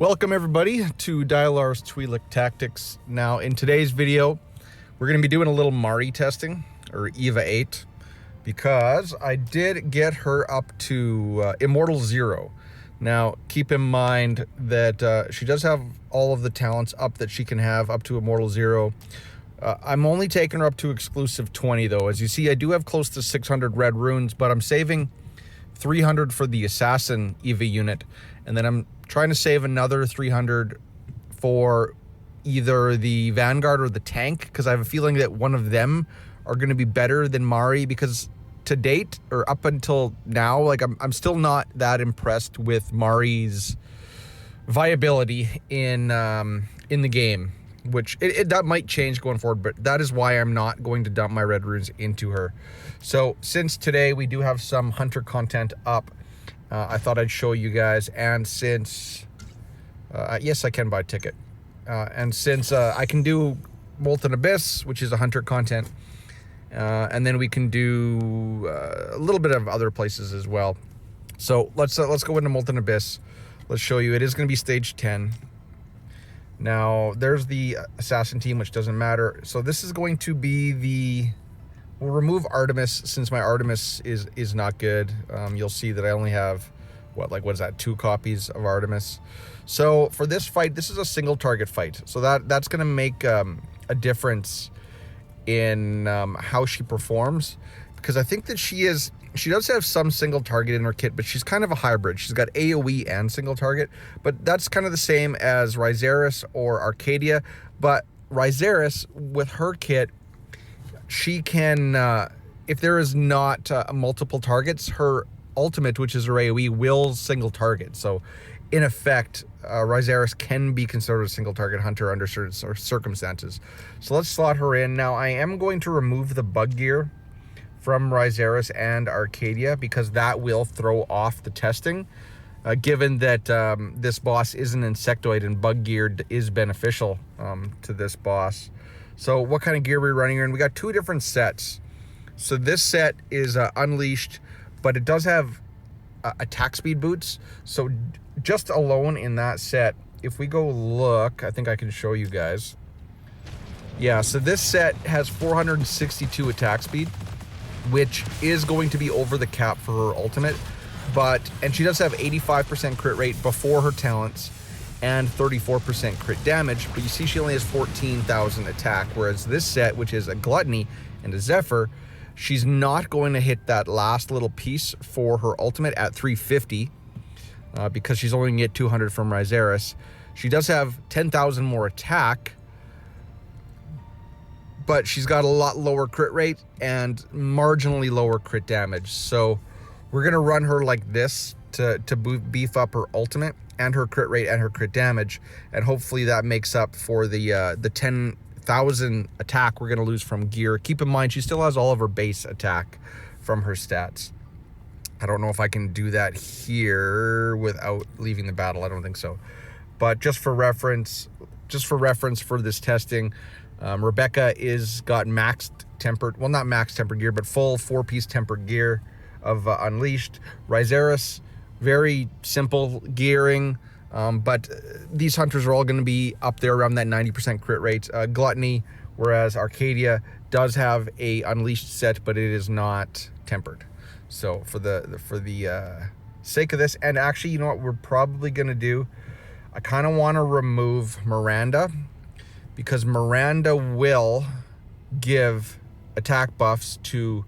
Welcome everybody to Dialar's Twi'lek Tactics. Now in today's video, we're going to be doing a little Mari testing, or EVA-08, because I did get her up to Immortal 0. Now keep in mind that she does have all of the talents up that she can have up to Immortal 0. I'm only taking her up to exclusive 20 though. As you see, I do have close to 600 red runes, but I'm saving 300 for the assassin EVA unit, and then I'm trying to save another 300 for either the vanguard or the tank, because I have a feeling that one of them are going to be better than Mari, because to date, or up until now, like I'm still not that impressed with Mari's viability in the game, which that might change going forward, but that is why I'm not going to dump my red runes into her. So since today we do have some hunter content up, I thought I'd show you guys, and since yes, I can buy a ticket, and since I can do Molten Abyss, which is a hunter content, and then we can do a little bit of other places as well. So let's go into Molten Abyss. Let's show you. It is going to be stage 10. Now there's the assassin team, which doesn't matter. So this is going to be the, we'll remove Artemis, since my Artemis is not good. You'll see that I only have what is that, 2 copies of Artemis. So for this fight, this is a single target fight, so that's going to make a difference in how she performs, because I think that she does have some single target in her kit, but she's kind of a hybrid. She's got AoE and single target, but that's kind of the same as Ryzeris or Arcadia. But Ryzeris, with her kit, she can, if there is not multiple targets, her ultimate, which is her AoE, will single target. So in effect, Ryzeris can be considered a single target hunter under certain circumstances. So let's slot her in. Now I am going to remove the bug gear from Ryzeris and Arcadia, because that will throw off the testing, given that this boss is an insectoid and bug gear is beneficial to this boss. So what kind of gear are we running here? And we got 2 different sets. So this set is unleashed, but it does have attack speed boots. So just alone in that set, if we go look, I think I can show you guys. Yeah, so this set has 462 attack speed, which is going to be over the cap for her ultimate, and she does have 85% crit rate before her talents and 34% crit damage, but you see she only has 14,000 attack, whereas this set, which is a Gluttony and a Zephyr, she's not going to hit that last little piece for her ultimate at 350, because she's only going to get 200 from Ryzeris. She does have 10,000 more attack, but she's got a lot lower crit rate and marginally lower crit damage. So we're going to run her like this to beef up her ultimate and her crit rate and her crit damage, and hopefully that makes up for the 10,000 attack we're going to lose from gear. Keep in mind, she still has all of her base attack from her stats. I don't know if I can do that here without leaving the battle. I don't think so. But just for reference for this testing, Rebecca is got maxed tempered, well, not maxed tempered gear, but full 4-piece tempered gear of Unleashed. Ryzeris, very simple gearing, but these hunters are all going to be up there around that 90% crit rate. Gluttony, whereas Arcadia does have a Unleashed set, but it is not tempered. So for the sake of this, and actually, you know what we're probably going to do? I kind of want to remove Miranda, because Miranda will give attack buffs to,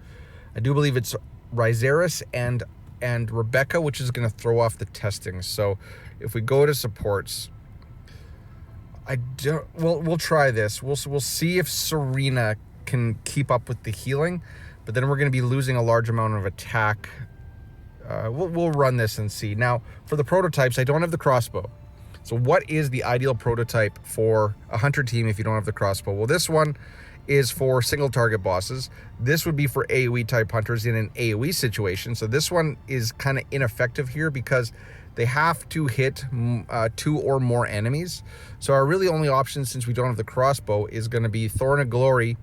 I do believe it's Ryzeris and Rebecca, which is going to throw off the testing. So if we go to supports, we'll try this. We'll see if Serena can keep up with the healing, but then we're going to be losing a large amount of attack. We'll run this and see. Now for the prototypes, I don't have the crossbow. So what is the ideal prototype for a hunter team if you don't have the crossbow? Well, this one is for single target bosses. This would be for AoE type hunters in an AoE situation. So this one is kind of ineffective here, because they have to hit 2 or more enemies. So our really only option, since we don't have the crossbow, is going to be Thorn of Glory,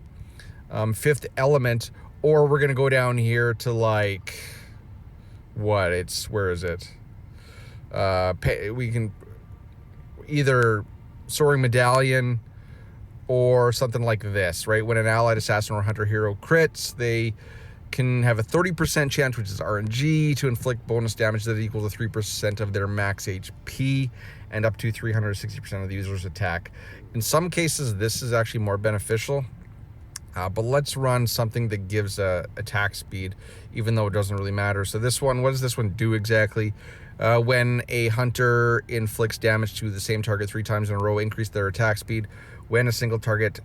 5th Element, or we're going to go down here to like, where is it? We can either Soaring Medallion or something like this, right? When an allied assassin or hunter hero crits, they can have a 30% chance, which is RNG, to inflict bonus damage that equals to 3% of their max HP and up to 360% of the user's attack. In some cases, this is actually more beneficial, but let's run something that gives attack speed, even though it doesn't really matter. So this one, what does this one do exactly? When a hunter inflicts damage to the same target 3 times in a row, increase their attack speed. When a single target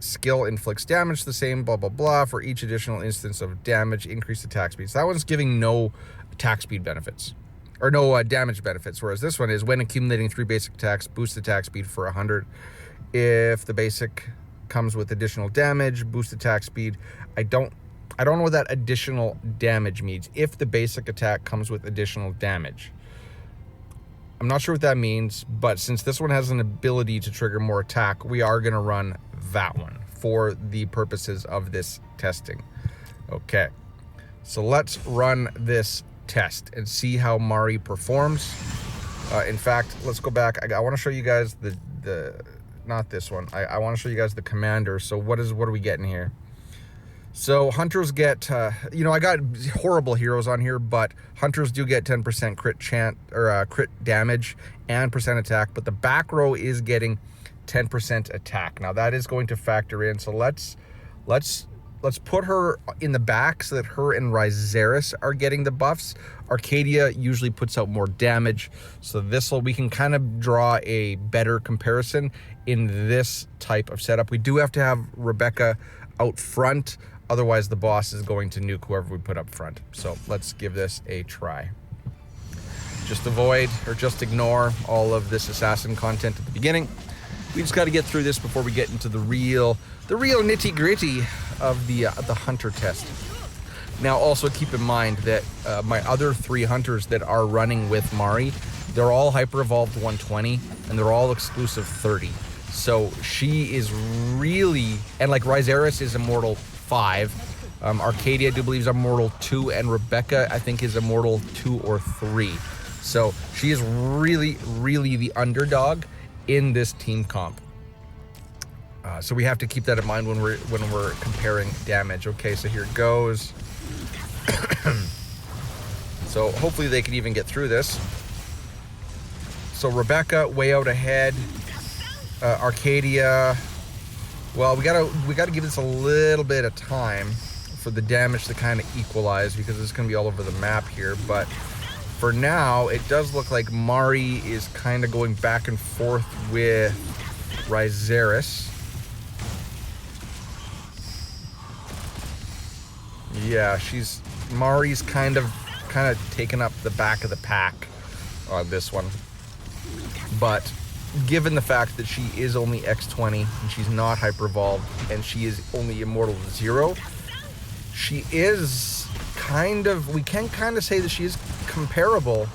skill inflicts damage the same, blah, blah, blah. For each additional instance of damage, increase attack speed. So that one's giving no attack speed benefits, or no damage benefits, whereas this one is when accumulating 3 basic attacks, boost attack speed for 100. If the basic comes with additional damage, boost attack speed. I don't know what that additional damage means. If the basic attack comes with additional damage. I'm not sure what that means, but since this one has an ability to trigger more attack, we are going to run that one for the purposes of this testing. Okay, so let's run this test and see how Mari performs. In fact, let's go back. I want to show you guys the not this one. I want to show you guys the commander. So what are we getting here? So hunters get, you know, I got horrible heroes on here, but hunters do get 10% crit chance or crit damage and % attack, but the back row is getting 10% attack. Now that is going to factor in. So let's put her in the back so that her and Ryzeris are getting the buffs. Arcadia usually puts out more damage, so we can kind of draw a better comparison in this type of setup. We do have to have Rebecca out front. Otherwise, the boss is going to nuke whoever we put up front. So let's give this a try. Just avoid or just ignore all of this assassin content at the beginning. We just got to get through this before we get into the real nitty gritty of the hunter test. Now, also keep in mind that my other 3 hunters that are running with Mari, they're all hyper evolved 120 and they're all exclusive 30. So she is really, and like Ryzeris is Immortal 5, Arcadia I do believe is Immortal 2, and Rebecca I think is Immortal 2 or 3. So she is really the underdog in this team comp. So we have to keep that in mind when we're comparing damage. Okay, so here it goes. So hopefully they can even get through this. So Rebecca way out ahead. Arcadia, well, we gotta give this a little bit of time for the damage to kind of equalize, because it's gonna be all over the map here. But for now, it does look like Mari is kind of going back and forth with Ryzeris. Yeah, Mari's kind of taken up the back of the pack on this one. But given the fact that she is only EX20 and she's not hyper evolved and she is only Immortal 0, she is we can kind of say that she is comparable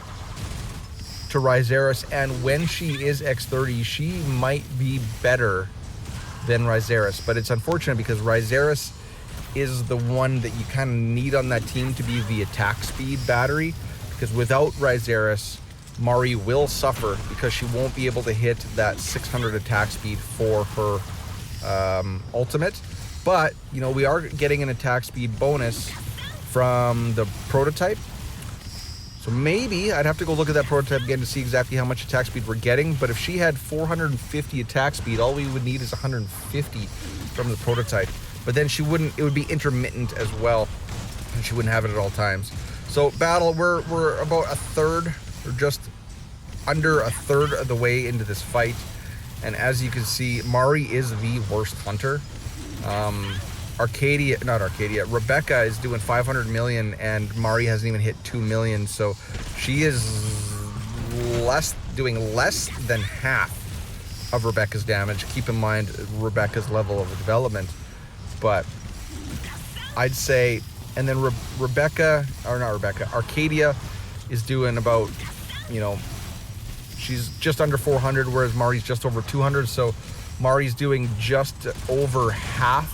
to Ryzeris, and when she is X30, she might be better than Ryzeris. But it's unfortunate because Ryzeris is the one that you kind of need on that team to be the attack speed battery, because without Ryzeris, Mari will suffer because she won't be able to hit that 600 attack speed for her ultimate. But, you know, we are getting an attack speed bonus from the prototype. So maybe I'd have to go look at that prototype again to see exactly how much attack speed we're getting. But if she had 450 attack speed, all we would need is 150 from the prototype. But then it would be intermittent as well, and she wouldn't have it at all times. So battle, we're about a third, or just under a third of the way into this fight. And as you can see, Mari is the worst hunter. Rebecca is doing 500 million and Mari hasn't even hit 2 million. So she is doing less than half of Rebecca's damage. Keep in mind Rebecca's level of development. But I'd say, and then Arcadia is doing about, you know, she's just under 400, whereas Mari's just over 200. So Mari's doing just over half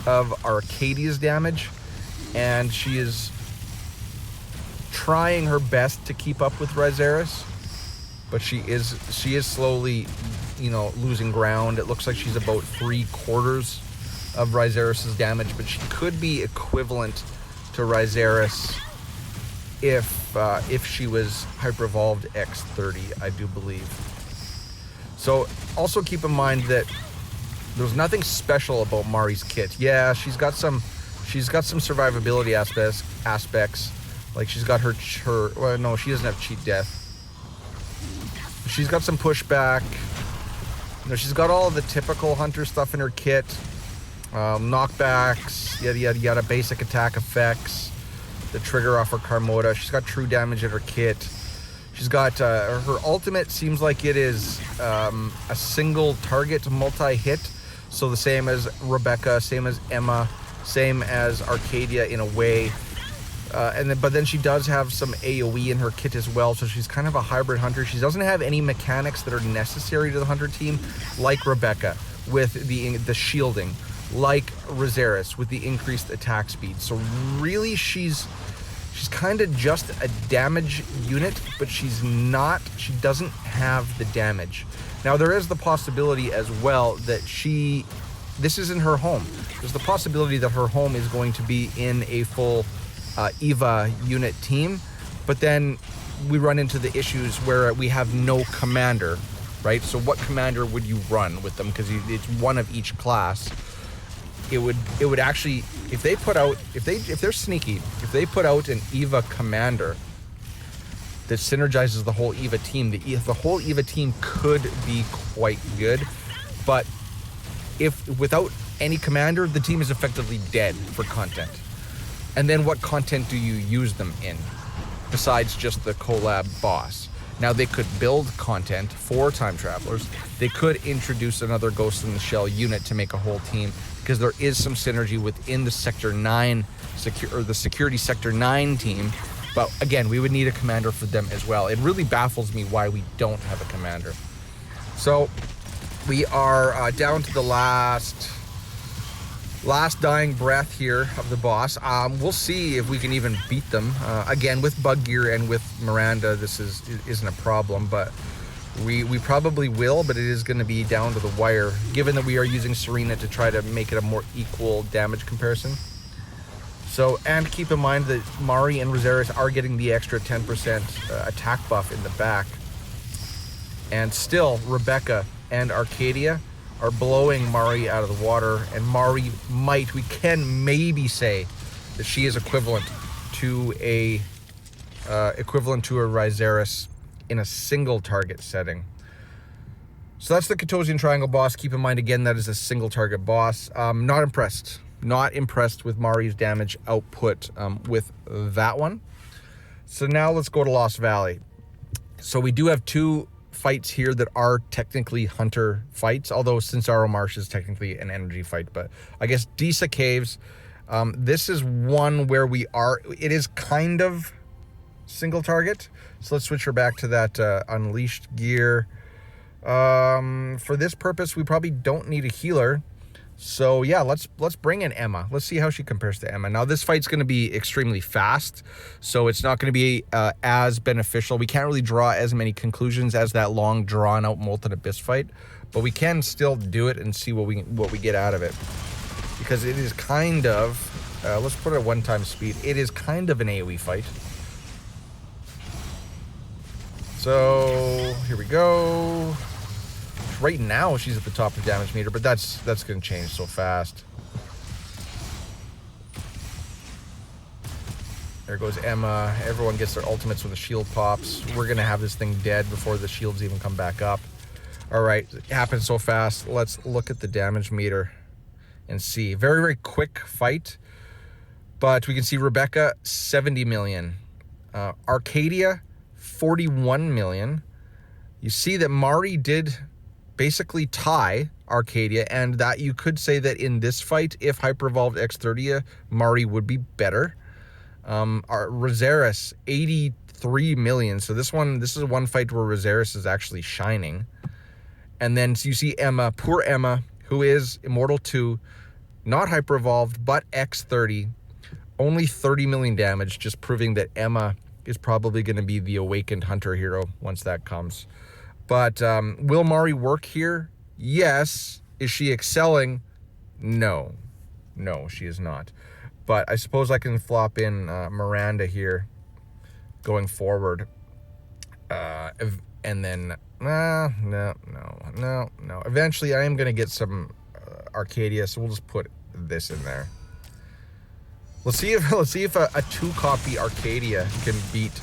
of Arcadia's damage, and she is trying her best to keep up with Ryzeris, but she is slowly, you know, losing ground. It looks like she's about 3/4 of Ryzeris's damage, but she could be equivalent to Ryzeris if she was hyper evolved X30, I do believe. So also keep in mind that there's nothing special about Mari's kit. Yeah, she's got some survivability aspects. Like she's got her well, no, she doesn't have cheat death. She's got some pushback. You know, she's got all the typical hunter stuff in her kit. Knockbacks, yada yada yada, basic attack effects, the trigger off her Karmoda. She's got true damage in her kit. She's got her ultimate seems like it is a single target multi-hit, so the same as Rebecca, same as Emma, same as Arcadia in a way. But then she does have some AoE in her kit as well, so she's kind of a hybrid hunter. She doesn't have any mechanics that are necessary to the hunter team, like Rebecca with the shielding, like Ryzeris with the increased attack speed. So really, she's kind of just a damage unit, but she doesn't have the damage. Now there is the possibility as well that this isn't her home. There's the possibility that her home is going to be in a full EVA unit team, but then we run into the issues where we have no commander, right? So what commander would you run with them? Because it's one of each class. It would actually, if they're sneaky, if they put out an EVA commander that synergizes the whole EVA team, the whole EVA team could be quite good. But if without any commander, the team is effectively dead for content. And then what content do you use them in besides just the collab boss? Now they could build content for time travelers. They could introduce another Ghost in the Shell unit to make a whole team, because there is some synergy within the Sector 9 the Security Sector 9 team. But again, we would need a commander for them as well. It really baffles me why we don't have a commander. So we are down to the last dying breath here of the boss. We'll see if we can even beat them. Again, with Bug Gear and with Miranda, this isn't a problem, but we probably will, but it is going to be down to the wire, given that we are using Serena to try to make it a more equal damage comparison. So, and keep in mind that Mari and Ryzeris are getting the extra 10% attack buff in the back. And still, Rebecca and Arcadia are blowing Mari out of the water, and Mari we can maybe say that she is equivalent to a Ryzeris in a single target setting. So that's the Katosian Triangle boss. Keep in mind again, that is a single target boss. Not impressed with Mari's damage output with that one. So now let's go to Lost Valley. So we do have two fights here that are technically hunter fights, although Sinsaro Marsh is technically an energy fight. But I guess Disa Caves, this is one where it is kind of single target. So let's switch her back to that unleashed gear. For this purpose, we probably don't need a healer. So yeah, let's bring in Emma. Let's see how she compares to Emma. Now this fight's going to be extremely fast, so it's not going to be as beneficial. We can't really draw as many conclusions as that long drawn out Molten Abyss fight, but we can still do it and see what we get out of it, because it is kind of let's put it at 1x speed. It is kind of an AoE fight. So here we go. Right now she's at the top of the damage meter, but that's going to change so fast. There goes Emma. Everyone gets their ultimates when the shield pops. We're going to have this thing dead before the shields even come back up. All right, it happens so fast. Let's look at the damage meter and see. Very, very quick fight, but we can see Rebecca 70 million, Arcadia 41 million. You see that Mari did basically tie Arcadia, and that you could say that in this fight, if Hyper Evolved X30, Mari would be better. Ryzeris 83 million. So this is one fight where Ryzeris is actually shining. And then so you see Emma, poor Emma, who is Immortal 2, not Hyper Evolved, but X30, only 30 million damage, just proving that Emma is probably going to be the Awakened Hunter hero once that comes. But will Mari work here? Yes. Is she excelling? No. No, she is not. But I suppose I can flop in Miranda here going forward. And then, no. Eventually, I am going to get some Arcadia, so we'll just put this in there. Let's see if a 2-copy Arcadia can beat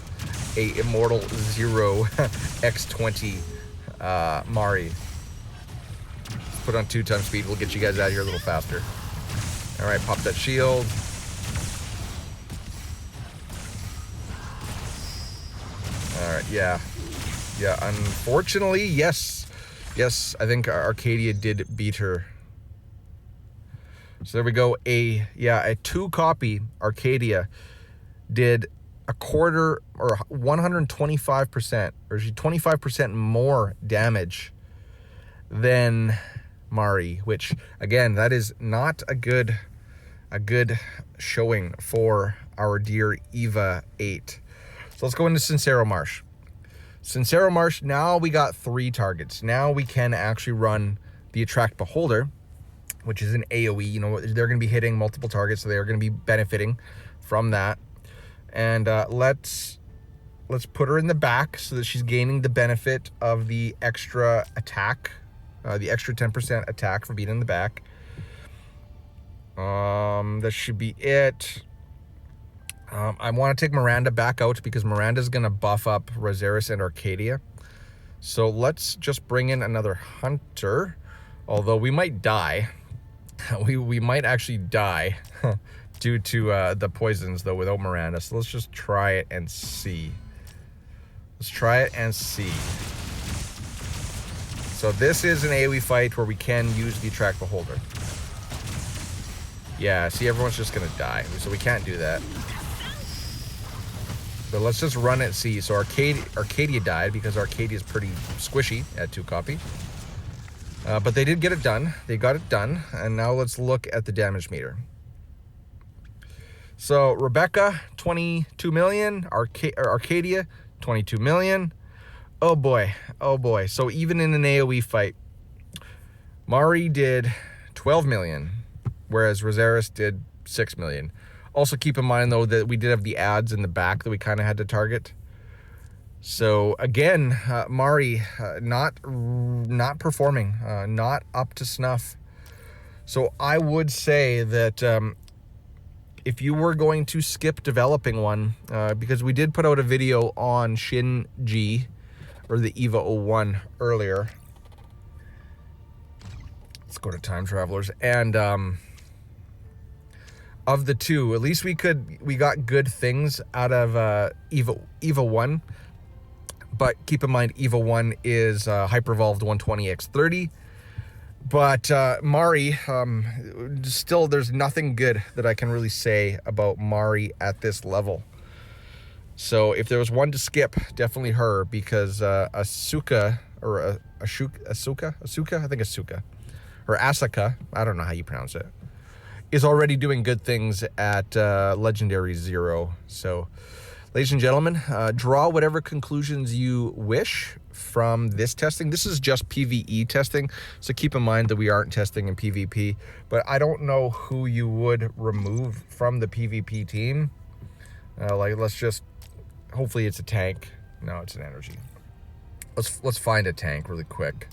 a Immortal 0 EX20 Mari. Let's put on 2 times speed. We'll get you guys out of here a little faster. All right, pop that shield. All right, yeah. Unfortunately, yes. I think Arcadia did beat her. So there we go. A 2-copy Arcadia did a quarter or 125%, or 25% more damage than Mari, which again, that is not a good showing for our dear EVA-08. So let's go into Sincero Marsh. Sincero Marsh, now we got 3 targets. Now we can actually run the Attract Beholder, which is an AoE. You know, they're going to be hitting multiple targets, so they are going to be benefiting from that. And let's put her in the back so that she's gaining the benefit of the extra attack, the extra 10% attack for being in the back. That should be it. I want to take Miranda back out because Miranda's going to buff up Rosaris and Arcadia. So let's just bring in another Hunter, although we might die. We might actually die due to the poisons, though, without Miranda. So let's just try it and see. So this is an AoE fight where we can use the Attract Beholder. Yeah, see, everyone's just going to die, so we can't do that. But let's just run it, see. So Arcadia died because Arcadia is pretty squishy at 2-copy. But they did get it done. They got it done. And now let's look at the damage meter. So Rebecca, 22 million. Arcadia, 22 million. Oh boy. So even in an AoE fight, Mari did 12 million, whereas Rosaris did 6 million. Also keep in mind, though, that we did have the ads in the back that we kind of had to target. So again, Mari not performing, not up to snuff. So I would say that if you were going to skip developing one, because we did put out a video on Shin G, or the EVA-01 earlier. Let's go to Time Travelers. And of the two, at least we got good things out of EVA-01. But keep in mind, EVA-01 is Hyper-Evolved 120x30. But Mari, still, there's nothing good that I can really say about Mari at this level. So if there was one to skip, definitely her, because Asuka, or Asuka, I think Asuka, or Asuka, I don't know how you pronounce it, is already doing good things at Legendary 0. So, ladies and gentlemen, draw whatever conclusions you wish from this testing. This is just PvE testing, so keep in mind that we aren't testing in PvP, but I don't know who you would remove from the PvP team. Let's just, hopefully it's a tank. No, it's an energy. Let's find a tank really quick.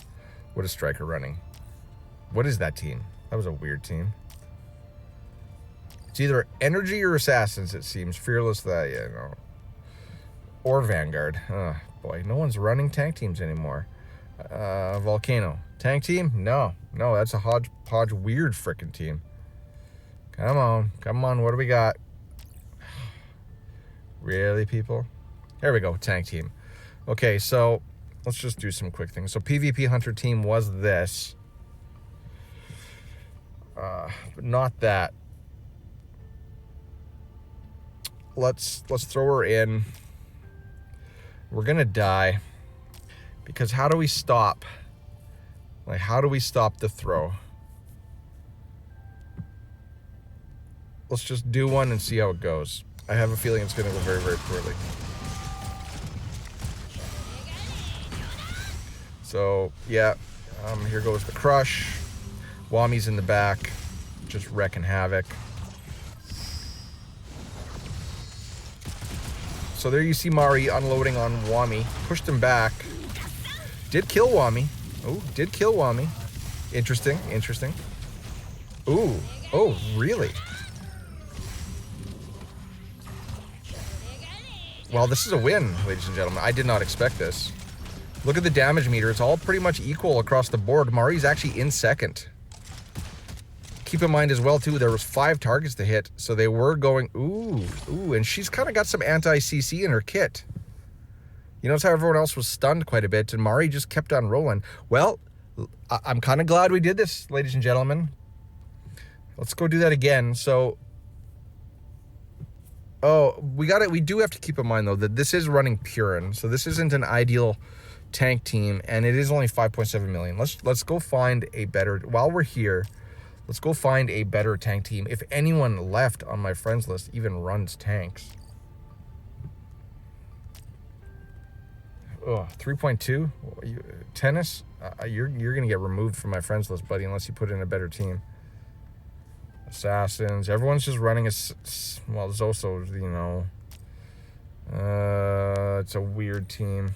What is Striker running? What is that team? That was a weird team. It's either energy or assassins, it seems. Fearless, that, yeah, no. Or Vanguard. Oh, boy, no one's running tank teams anymore. Volcano. Tank team? No, that's a hodgepodge weird frickin' team. Come on, what do we got? Really, people? There we go, tank team. Okay, so let's just do some quick things. So PvP Hunter team was this. But not that. Let's throw her in. We're gonna die, because how do we stop? Like, how do we stop the throw? Let's just do one and see how it goes. I have a feeling it's gonna go very, very poorly. So, yeah, here goes the crush. Wami's in the back, just wrecking havoc. So there you see Mari unloading on Wami. Pushed him back. Did kill Wami. Oh, did kill Wami. Interesting, interesting. Ooh, oh, really? Well, this is a win, ladies and gentlemen. I did not expect this. Look at the damage meter. It's all pretty much equal across the board. Mari's actually in second. Keep in mind as well, too, there was 5 targets to hit. So they were going, ooh, and she's kind of got some anti-CC in her kit. You notice how everyone else was stunned quite a bit, and Mari just kept on rolling. Well, I'm kind of glad we did this, ladies and gentlemen. Let's go do that again. So, oh, we do have to keep in mind, though, that this is running Purin. So this isn't an ideal tank team, and it is only 5.7 million. Let's go find a better, while we're here, let's go find a better tank team. If anyone left on my friends list even runs tanks. Oh, 3.2? Tennis? You're going to get removed from my friends list, buddy, unless you put in a better team. Assassins. Everyone's just running a... Well, Zoso's, you know. It's a weird team.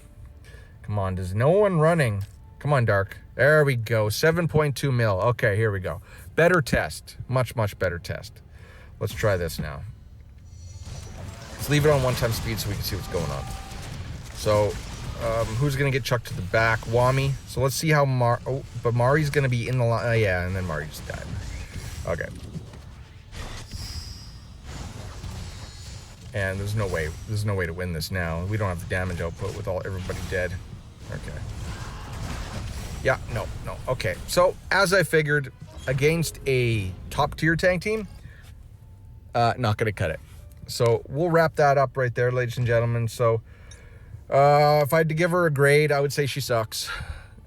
Come on, does no one running? Come on, Dark. There we go. 7.2 mil. Okay, here we go. Better test. Much, much better test. Let's try this now. Let's leave it on 1x speed so we can see what's going on. So, who's going to get chucked to the back? Wami. So let's see how but Mari's going to be in the line. Yeah, and then Mari just died. Okay. And there's no way to win this now. We don't have the damage output with everybody dead. Okay. Yeah, no. Okay. So, as I figured, against a top tier tank team, not going to cut it. So, we'll wrap that up right there, ladies and gentlemen. So, if I had to give her a grade, I would say she sucks.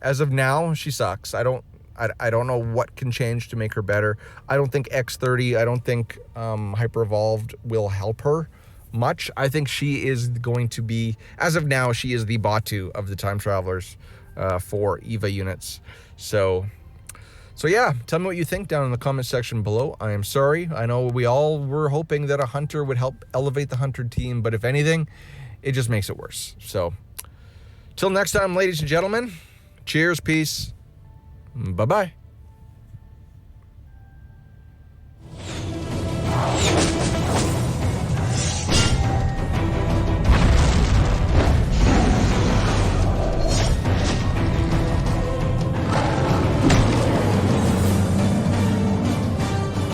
As of now, she sucks. I don't know what can change to make her better. I don't think X30, I don't think Hyper Evolved will help her much. I think she is going to be, as of now, she is the Batu of the Time Travelers for EVA units. So yeah, tell me what you think down in the comment section below. I am sorry. I know we all were hoping that a Hunter would help elevate the Hunter team, but if anything, it just makes it worse. So, till next time, ladies and gentlemen, cheers, peace, bye-bye.